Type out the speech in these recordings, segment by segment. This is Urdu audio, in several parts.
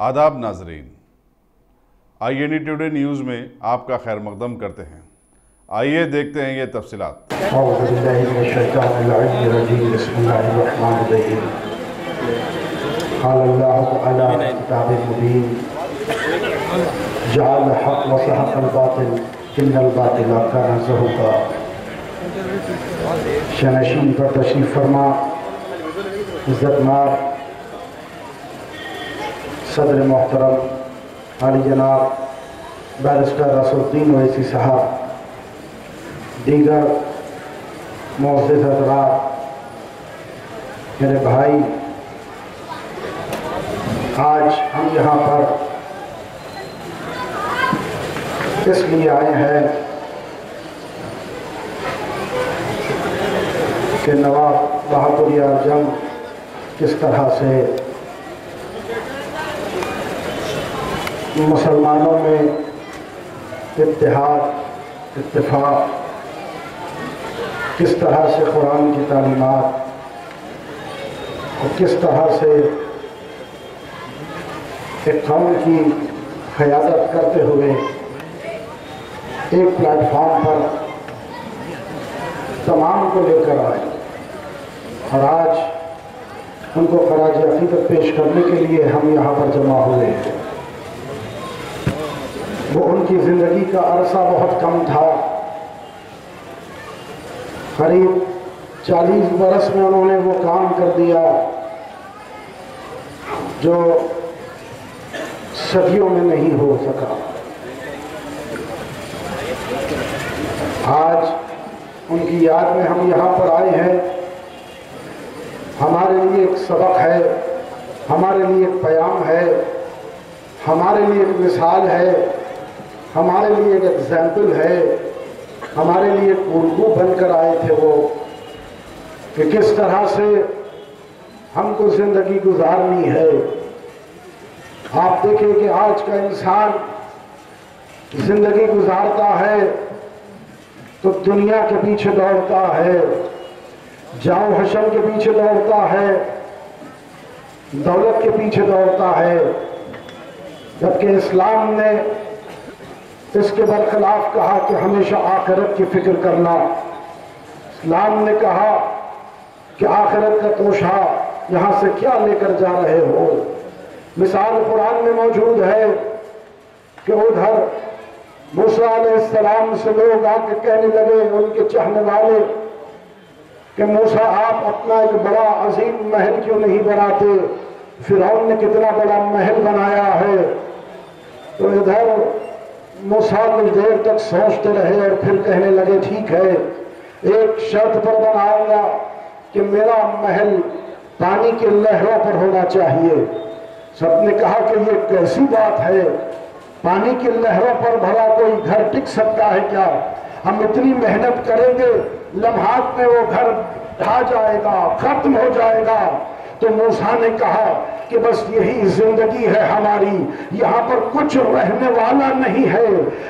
آداب ناظرین، INE ٹوڈے نیوز میں آپ کا خیر مقدم کرتے ہیں۔ آئیے دیکھتے ہیں یہ تفصیلات۔ اعوذ باللہ من الشیطان الرجیم، بسم اللہ الرحمن الرحیم۔ قال اللہ تعالی فی کتاب مبین، جعل الحق وزهق الباطل ان الباطل کان زہوقا۔ شنشین پر تشریف فرما عزت مآب صدر محترم عالی جناب بیرسٹر رسول الدین اویسی صاحب، دیگر معزز حضرات، میرے بھائی، آج ہم یہاں پر اس لیے آئے ہیں کہ نواب بہادر یار جنگ کس طرح سے مسلمانوں میں اتحاد، اتفاق، کس طرح سے قرآن کی تعلیمات اور کس طرح سے ایک قوم کی قیادت کرتے ہوئے ایک پلیٹ فارم پر تمام کو لے کر آئے، اور آج ان کو خراج عقیدت پیش کرنے کے لیے ہم یہاں پر جمع ہوئے ہیں۔ وہ ان کی زندگی کا عرصہ بہت کم تھا، قریب 40 برس میں انہوں نے وہ کام کر دیا جو صدیوں میں نہیں ہو سکا۔ آج ان کی یاد میں ہم یہاں پر آئے ہیں۔ ہمارے لیے ایک سبق ہے، ہمارے لیے ایک پیام ہے، ہمارے لیے ایک مثال ہے، ہمارے لیے ایک ایگزامپل ہے، ہمارے لیے ایک الگو بن کر آئے تھے وہ، کہ کس طرح سے ہم کو زندگی گزارنی ہے۔ آپ دیکھیں کہ آج کا انسان زندگی گزارتا ہے تو دنیا کے پیچھے دوڑتا ہے، جاؤ حشر کے پیچھے دوڑتا ہے، دولت کے پیچھے دوڑتا ہے، جبکہ اسلام نے اس کے برخلاف کہا کہ ہمیشہ آخرت کی فکر کرنا۔ اسلام نے کہا کہ آخرت کا توشہ یہاں سے کیا لے کر جا رہے ہو۔ مثال قرآن میں موجود ہے کہ ادھر موسیٰ علیہ السلام سے لوگ آ کے کہنے لگے، ان کے چاہنے والے، کہ موسیٰ آپ اپنا ایک بڑا عظیم محل کیوں نہیں بناتے؟ فرعون نے کتنا بڑا محل بنایا ہے۔ تو ادھر موسیٰ کچھ دیر تک سوچتے رہے اور پھر کہنے لگے، ٹھیک ہے، ایک شرط پر بناؤں گا کہ میرا محل پانی کے لہروں پر ہونا چاہیے۔ سب نے کہا کہ یہ کیسی بات ہے، پانی کی لہروں پر بھلا کوئی گھر ٹک سکتا ہے کیا؟ ہم اتنی محنت کریں گے، لمحات میں وہ گھر ڈھا جائے گا، ختم ہو جائے گا۔ تو موسیٰ نے کہا کہ بس یہی زندگی ہے ہماری، یہاں پر کچھ رہنے والا نہیں ہے،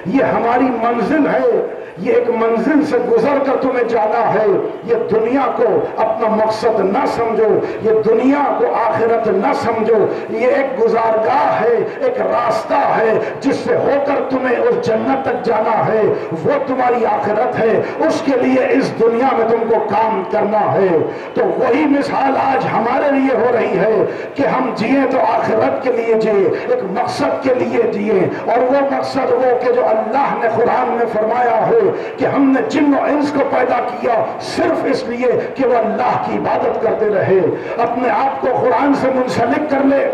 یہ ہماری منزل ہے، یہ ایک منزل سے گزر کر تمہیں جانا ہے۔ یہ دنیا کو اپنا مقصد نہ سمجھو، یہ دنیا کو آخرت نہ سمجھو، یہ ایک گزارگاہ ہے، ایک راستہ ہے جس سے ہو کر تمہیں اس جنت تک جانا ہے، وہ تمہاری آخرت ہے، اس کے لیے اس دنیا میں تم کو کام کرنا ہے۔ تو وہی مثال آج ہمارے لیے ہو رہی ہے کہ ہم جیے تو آخرت کے لیے جیے، ایک مقصد کے لیے جیے، اور وہ مقصد وہ کہ جو اللہ نے قرآن میں فرمایا ہے کہ ہم نے جن و انس کو پیدا کیا صرف اس لیے کہ وہ اللہ کی عبادت کرتے رہے۔ اپنے آپ کو قرآن سے منسلک کر لے،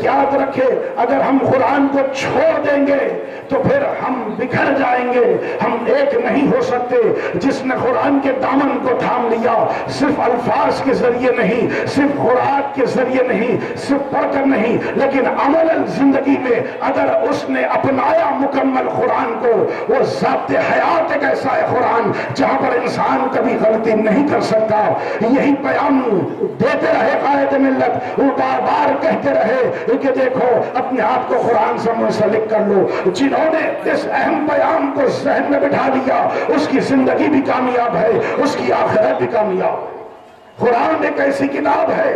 یاد رکھے اگر ہم قرآن کو چھوڑ دیں گے تو پھر ہم بکھر جائیں گے، ہم ایک نہیں ہو سکتے۔ جس نے قرآن کے دامن کو تھام لیا، صرف الفاظ کے ذریعے نہیں، صرف قرآن کے ذریعے نہیں، صرف پڑھ کر نہیں، لیکن عملاً زندگی میں اگر اس نے اپنایا مکمل قرآن کو، وہ ذات حیات ایک ایسا ہے قرآن جہاں پر انسان کبھی غلطی نہیں کر سکتا۔ یہی پیام دیتے رہے قائد ملت، وہ بار بار کہتے رہے کہ دیکھو اپنے آپ کو قرآن سے منسلک کر لو۔ جنہوں نے اس اہم پیام کو ذہن میں بٹھا لیا، اس کی زندگی بھی کامیاب ہے، اس کی آخرت بھی کامیاب ہے۔ قرآن ایک ایسی کتاب ہے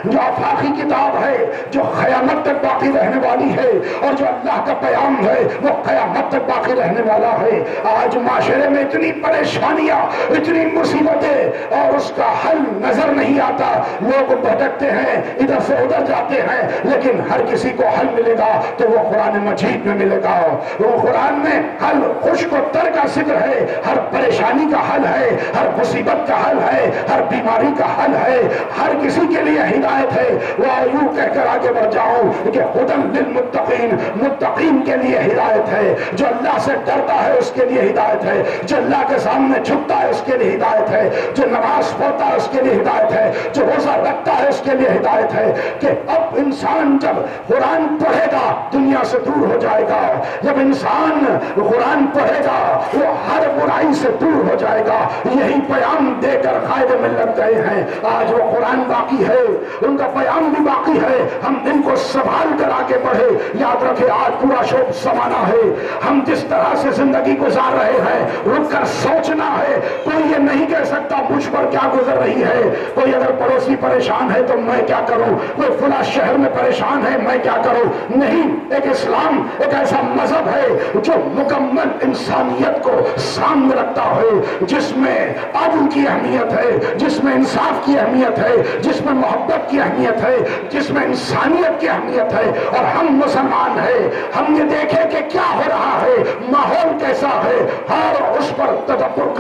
جو آفاقی کتاب ہے جو قیامت تک باقی رہنے والی ہے، اور جو اللہ کا پیغام ہے وہ قیامت تک باقی رہنے والا ہے۔ آج معاشرے میں اتنی پریشانیاں، اتنی مصیبتیں، اور اس کا حل نظر نہیں آتا۔ لوگ بھٹکتے ہیں، ادھر سے ادھر جاتے ہیں، لیکن ہر کسی کو حل ملے گا تو وہ قرآن مجید میں ملے گا۔ وہ قرآن میں حل خشک و تر کا ذکر ہے، ہر پریشانی کا حل ہے، ہر مصیبت کا حل ہے، ہر بیماری کا حل ہے، ہر کسی کے لیے ہدایت ہے۔ وہ یوں کہہ کر آگے بڑھ جاؤں کہ ہدی للمتقین، متقین کے لیے ہدایت ہے۔ جو اللہ سے ڈرتا ہے اس کے لیے ہدایت ہے، جو اللہ کے سامنے جھکتا ہے اس کے لیے ہدایت ہے، جو نماز پڑھتا ہے اس کے لیے ہدایت ہے، جو روزہ رکھتا ہے اس کے لیے ہدایت ہے۔ کہ اب انسان جب قرآن پڑھے گا دنیا سے دور ہو جائے گا، جب انسان قرآن پڑھے گا وہ ہر برائی سے دور ہو جائے گا۔ یہی پیغام دے کر قائد ملت گئے ہیں۔ آج وہ قرآن باقی ہے، ان کا پیغام بھی باقی ہے، ہم ان کو سنبھال کر آگے بڑھے۔ یاد رکھے آج پورا شوق زمانہ ہے، ہم جس طرح سے زندگی گزار رہے ہیں رک کر سوچنا ہے۔ کوئی یہ نہیں کہہ سکتا مجھ پر کیا گزر رہی ہے، کوئی اگر پڑوسی پریشان ہے تو میں کیا کروں، کوئی فلاں شہر میں پریشان ہے میں کیا کروں۔ نہیں، ایک اسلام ایک ایسا مذہب ہے جو مکمل انسانیت کو سامنے رکھتا ہے، جس میں عدل کی اہمیت ہے، جس میں انصاف کی اہمیت ہے، جس میں محبت کی اہمیت ہے، جس میں انسانیت کی اہمیت ہے۔ اور ہم مسلمان ہیں، ہم یہ دیکھیں کہ کیا ہو رہا ہے، ماحول کیسا ہے، اور اس پر تفکر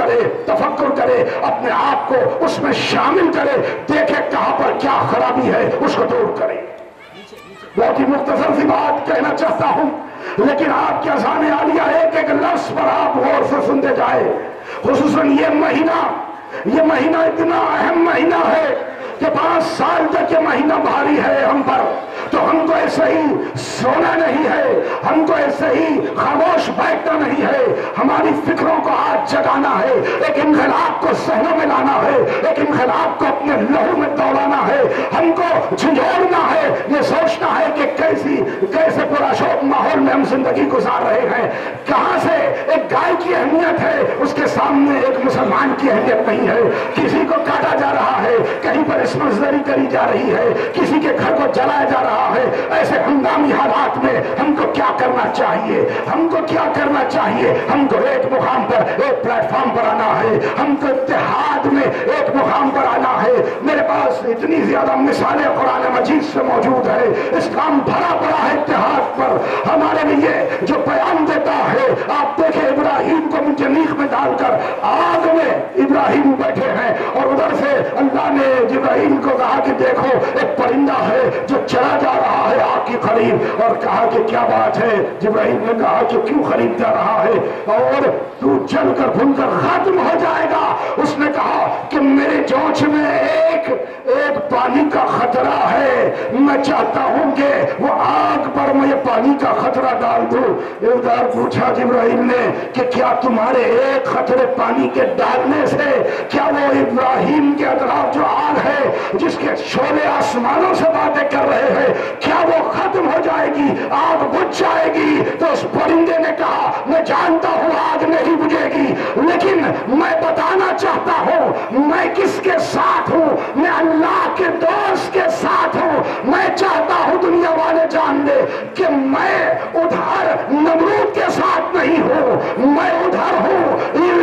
کرے، اپنے آپ کو اس میں شامل کرے، دیکھے کہاں پر کیا خرابی ہے اس کو دور کرے۔ بہت ہی مختصر سی بات کہنا چاہتا ہوں، لیکن آپ کے اذان عالیہ ایک ایک لفظ پر آپ غور سے سنتے جائے۔ خصوصاً یہ مہینہ اتنا اہم مہینہ ہے کہ 5 سال تک یہ مہینہ بھاری ہے ہم پر، تو ہم کو ایسے ہی سونا نہیں ہے، ہم کو ایسے ہی خاموش بیٹھنا نہیں ہے، ہماری فکروں کو آج جگانا ہے، ایک انقلاب کو ذہنوں میں لانا ہے، ایک انقلاب کو اپنے لہو میں دوڑانا ہے، ہم کو جھنجھوڑنا ہے، یہ سوچنا ہے کہ کیسے پورا شوق ماحول میں ہم زندگی گزار رہے ہیں۔ کہاں سے ایک گائے کی اہمیت ہے اس کے سامنے ایک مسلمان کی اہمیت نہیں ہے۔ کسی کو کاٹا جا رہا ہے، کہیں پر اسمزدری کری جا رہی ہے، کسی کے گھر کو جلایا جا رہا ہے۔ ایسے ہنگامی حالات میں ہم کو کیا کرنا چاہیے، ہم کو کیا کرنا چاہیے؟ ہم کو ایک مقام پر، ایک پلیٹ فارم پر آنا ہے، ہم کو اتحاد میں ایک مقام پر آنا ہے۔ میرے پاس اتنی زیادہ مثالیں قرآن مجید سے موجود ہے، اسلام بھرا پڑا ہے اتحاد پر۔ ہمارے لیے جو پیغام دیتا ہے، آپ دیکھیں ابراہیم کو منجنیق میں ڈال کر آگ میں ابراہیم بیٹھے ہیں، اور ادھر سے اللہ نے جبرائیل کو کہا کہ دیکھو ایک پرندہ ہے جو چلا جا رہا ہے آگ کی قریب، اور کہا کہ کیا بات ہے؟ جبرائیل نے کہا کہ کیوں قریب جا رہا ہے اور تو جل کر بھن کر ختم ہو جائے گا۔ اس نے کہا کہ میرے جوش میں ایک پانی کا خطرہ ہے، میں چاہتا ہوں کہ وہ آگ پر میں یہ پانی کا خطرہ ڈال دوں۔ ادھر پوچھا جبرائیل نے کہ کیا تمہارے ایک خطرے پانی کے ڈالنے سے کیا وہ ابراہیم کے اطراف جو آگ ہے جس کے شعلے آسمانوں سے باتیں کر رہے ہیں کیا وہ ختم ہو جائے گی، آگ بجھ جائے گی؟ تو اس پرندے نے کہا میں جانتا ہوں آگ نہیں بجھے گی، لیکن میں بتانا چاہتا ہوں میں کس کے ساتھ ہوں، میں اللہ کے دوست کے ساتھ ہوں۔ میں چاہتا ہوں دنیا والے جان لے کہ میں ادھر نمرود کے ساتھ نہیں ہوں، میں ادھر ہوں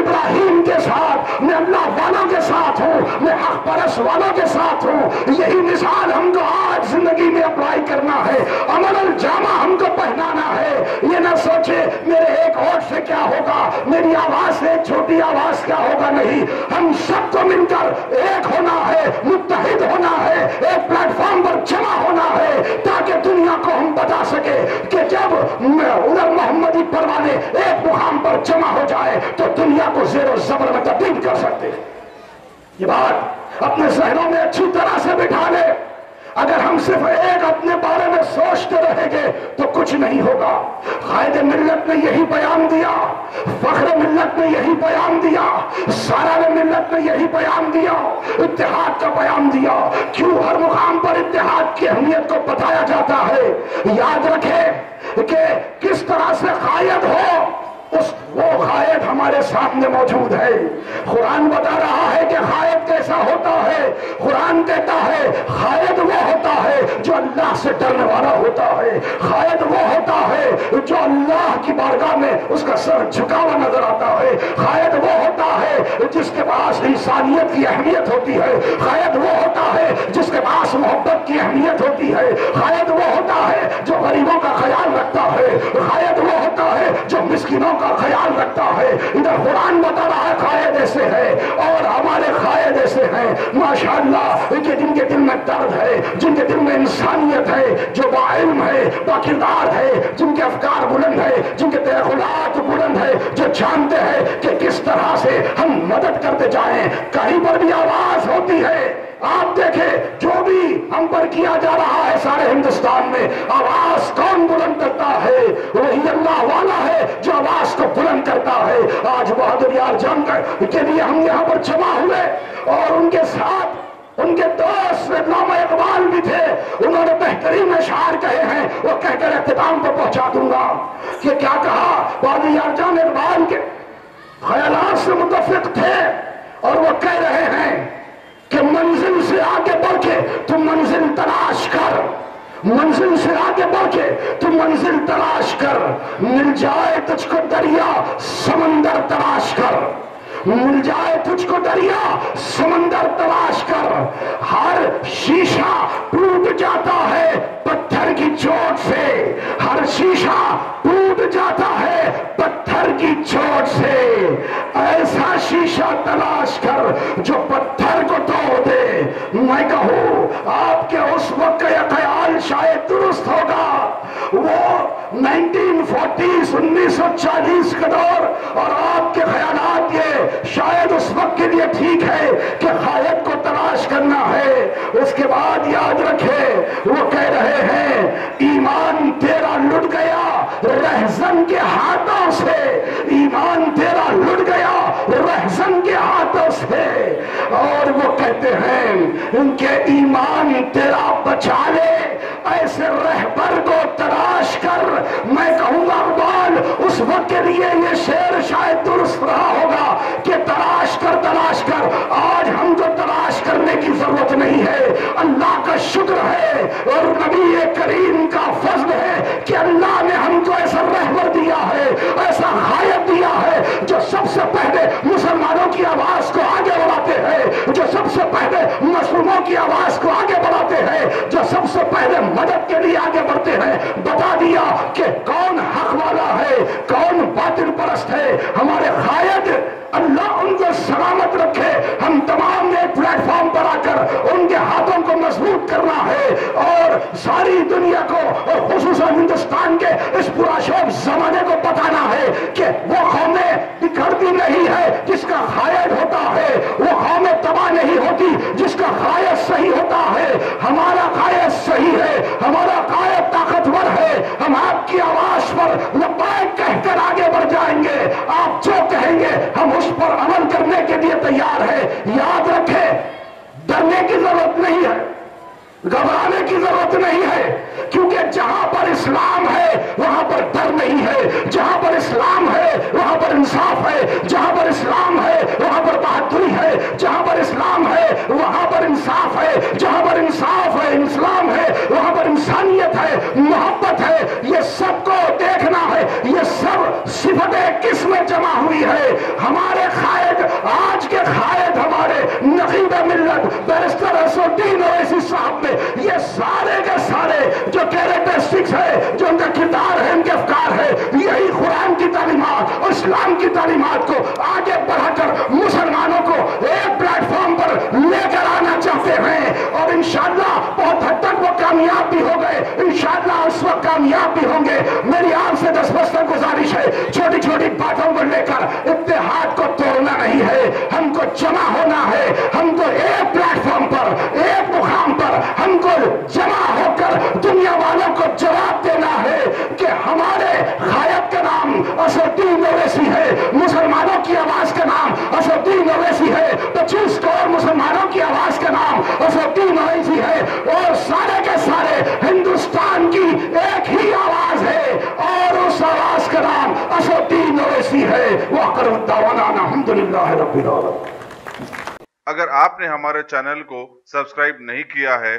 ابراہیم کے ساتھ، میں اللہ والوں کے ساتھ ہوں، میں حق پرست والوں کے ساتھ ہوں۔ یہی مثال ہم کو آج زندگی میں اپلائی کرنا ہے، عمل الجامہ ہم کو پہنانا ہے۔ یہ نہ سوچے میرے ایک ووٹ سے کیا ہوگا، میری آواز سے ایک چھوٹی آواز کیا ہوگا، نہیں، ہم سب کو مل کر ایک ہونا ہے، متحد ہونا ہے، ایک پلیٹ فارم پر جمع ہونا ہے، تاکہ دنیا کو ہم بتا سکے کہ جب ادھر محمدی پروانے ایک مقام پر جمع ہو جائے تو دنیا کو زیر و زبر میں تبدیل کر سکتے ہیں۔ یہ بات اپنے ذہنوں میں اچھی طرح سے بٹھا لے۔ اگر ہم صرف ایک اپنے بارے میں سوچتے رہیں گے تو کچھ نہیں ہوگا۔ قائد ملت نے یہی بیان دیا، فخر ملت نے یہی بیان دیا، سالار ملت نے یہی بیان دیا، اتحاد کا بیان دیا۔ کیوں ہر مقام پر اتحاد کی اہمیت کو بتایا جاتا ہے؟ یاد رکھے کہ کس طرح سے قائد ہو وہ قائد ہمارے سامنے موجود ہے۔ قرآن بتا رہا ہے کہ قائد کیسا ہوتا ہے۔ قرآن کہتا ہے قائد وہ سے ڈرنے والا ہوتا ہے، قائد وہ ہوتا ہے جو اللہ کی بارگاہ میں اس کا سر جھکا ہوا نظر آتا ہے، قائد وہ ہوتا ہے جس کے پاس انسانیت کی اہمیت ہوتی ہے، قائد وہ ہوتا ہے جس کے پاس محبت کی اہمیت ہوتی ہے، قائد وہ ہوتا ہے جو غریبوں کا خیال رکھتا ہے، قائد وہ ہوتا ہے جو مسکینوں کا خیال رکھتا ہے۔ ادھر قرآن بتا رہا ہے قائد ایسے ہے اور ہمارے قائد ایسے ہیں ماشاءاللہ کہ جن کے دل میں درد ہے، جن کے دل میں انسانیت ہے، جو باعلم ہے، باکردار ہے، جن کے افکار بلند ہے، جن کے تخیلات بلند ہے، جو جانتے ہیں کہ کس طرح سے ہم مدد کرتے جائیں۔ کہیں پر بھی آواز ہوتی ہے، آپ دیکھیں جو بھی ہم پر کیا جا رہا ہے سارے ہندوستان میں، آواز کون بلند کرتا ہے؟ وہی اللہ والا ہے جو آواز کو بلند کرتا ہے۔ آج بہادر یار جنگ کے لیے ہم یہاں پر جمع ہوئے اور ان کے ساتھ ان کے دوست علامہ اقبال بھی تھے، انہوں نے بہترین اشعار کہے ہیں، وہ کہہ کر اختتام پر پہنچا دوں گا کہ کیا کہا۔ بہادر یار جان اقبال کے خیالات سے متفق تھے اور وہ کہہ رہے ہیں کہ منزل سے آگے بڑھ کے تم منزل تلاش کر، منزل سے آگے بڑھ کے تم منزل تلاش کر، مل جائے تجھ کو دریا سمندر تلاش کر، مل جائے تجھ کو دریا سمندر تلاش کر۔ ہر شیشہ ٹوٹ جاتا ہے پتھر کی چوٹ سے، ہر شیشہ ٹوٹ جاتا ہے پتھر کی چوٹ سے۔ ایسا شیشہ تلاش کر جو پتھر کو توڑ دے۔ میں کہوں آپ کے اس وقت کا یہ خیال شاید درست ہوگا، وہ 1940s 1940 کا دور، اور آپ کے خیالات یہ شاید اس وقت کے لیے ٹھیک ہے کہ قائد کو تلاش کرنا ہے۔ اس کے بعد یاد رکھے وہ کہہ رہے ہیں ایمان تیرا لٹ گیا رہزن کے ہاتھوں سے، ایمان تیرا لٹ گیا رہزن کے ہاتھوں سے۔ اور وہ کہتے ہیں ان کے ایمان تیرا بچا لے ایسے رہبر کو تلاش کر۔ میں کہوں گا اقبال اس وقت کے لیے یہ شعر شاید درست رہا ہوگا کہ تلاش کر تلاش کر۔ آج ہم کو تلاش کرنے کی ضرورت نہیں ہے، اللہ کا شکر ہے اور نبی کریم کا فضل ہے کہ اللہ نے ہم کو ایسا رہبر دیا ہے، ایسا قائد دیا ہے جو سب سے پہلے مسلمانوں کی آواز کو آگے بڑھاتے ہیں، جو سب سے پہلے مظلوموں کی آواز کو آگے بڑھاتے ہیں، جو سب سے پہلے مدد کے لیے آگے بڑھتے ہیں۔ بتا دیا کہ کون حق والا ہے، کون باطل پرست ہے۔ ہمارے قائد اللہ ان کو سلامت رکھے، ہم تمام نے پلیٹ فارم پر آ کر ان کے ہاتھوں کو مضبوط کرنا ہے اور ساری دنیا کو اور خصوصاً ہندوستان کے اس پرآشوب زمانے کو بتانا ہے کہ وہ قومیں بکھرتی نہیں ہے جس کا قائد ہوتا ہے، وہ قومیں تباہ نہیں ہوتی جس کا قائد صحیح ہوتا ہے۔ ہمارا قائد صحیح ہے، ہمارا قائد طاقتور ہے۔ ہم آپ کی آواز پر لبیک کہہ کر آگے بڑھ جائیں گے، آپ جو کہیں گے ہم اس پر عمل کرنے کے لیے تیار ہے۔ یاد رکھیں ڈرنے کی ضرورت نہیں ہے، گھبرانے کی ضرورت نہیں ہے، کیونکہ جہاں پر اسلام ہے وہاں پر ڈر نہیں ہے، جہاں پر اسلام ہے وہاں پر انصاف ہے، جہاں پر اسلام ہے وہاں پر بہادری ہے، جہاں پر اسلام ہے وہاں پر انصاف ہے، جہاں پر انصاف ہے اسلام ہے وہاں پر انسانیت ہے، محبت ہے۔ یہ سب کو دیکھنا ہے، یہ سب صفتیں کس میں جمع ہوئی ہے؟ ہمارے قائد، آج کے قائد ہمارے نقیب ملت بیرسٹر اسد الدین اویسی صاحب میں یہ سارے کے سارے جو کیریکٹرسٹکس ہے، جو ان کا کردار ہے، ان کے افکار ہے، یہی قرآن کی تعلیمات اور اسلام کی تعلیمات کو آگے بڑھا کر مسلمانوں کو ایک پلیٹ فارم پر لے کر آنا چاہتے ہیں، اور انشاءاللہ بہت حد تک وہ کامیاب بھی ہو گئے، انشاءاللہ اس وقت کامیاب بھی ہوں گے۔ میری آپ سے دستبستر گزارش ہے، چھوٹی چھوٹی باتوں کو لے کر اتحاد کو توڑنا نہیں ہے، ہم کو جمع ہونا ہے، ہم کو ایک پلیٹ فارم پر، ایک مقام پر ہم کو جمع ہو کر دنیا والوں کو جواب دینا ہے کہ ہمارے قائد کا نام اسد الدین اویسی ہے، مسلمانوں کی آواز کا نام اسد الدین اویسی ہے، 25 کروڑ مسلمانوں کی آواز کا نام اسد الدین اویسی ہے، اور سارے کے سارے ہندوستان کی ایک ہی آواز ہے اور اس آواز کا نام اسد الدین اویسی ہے۔ وآخر دعوانا الحمدللہ رب العالمین۔ اگر آپ نے ہمارے چینل کو سبسکرائب نہیں کیا ہے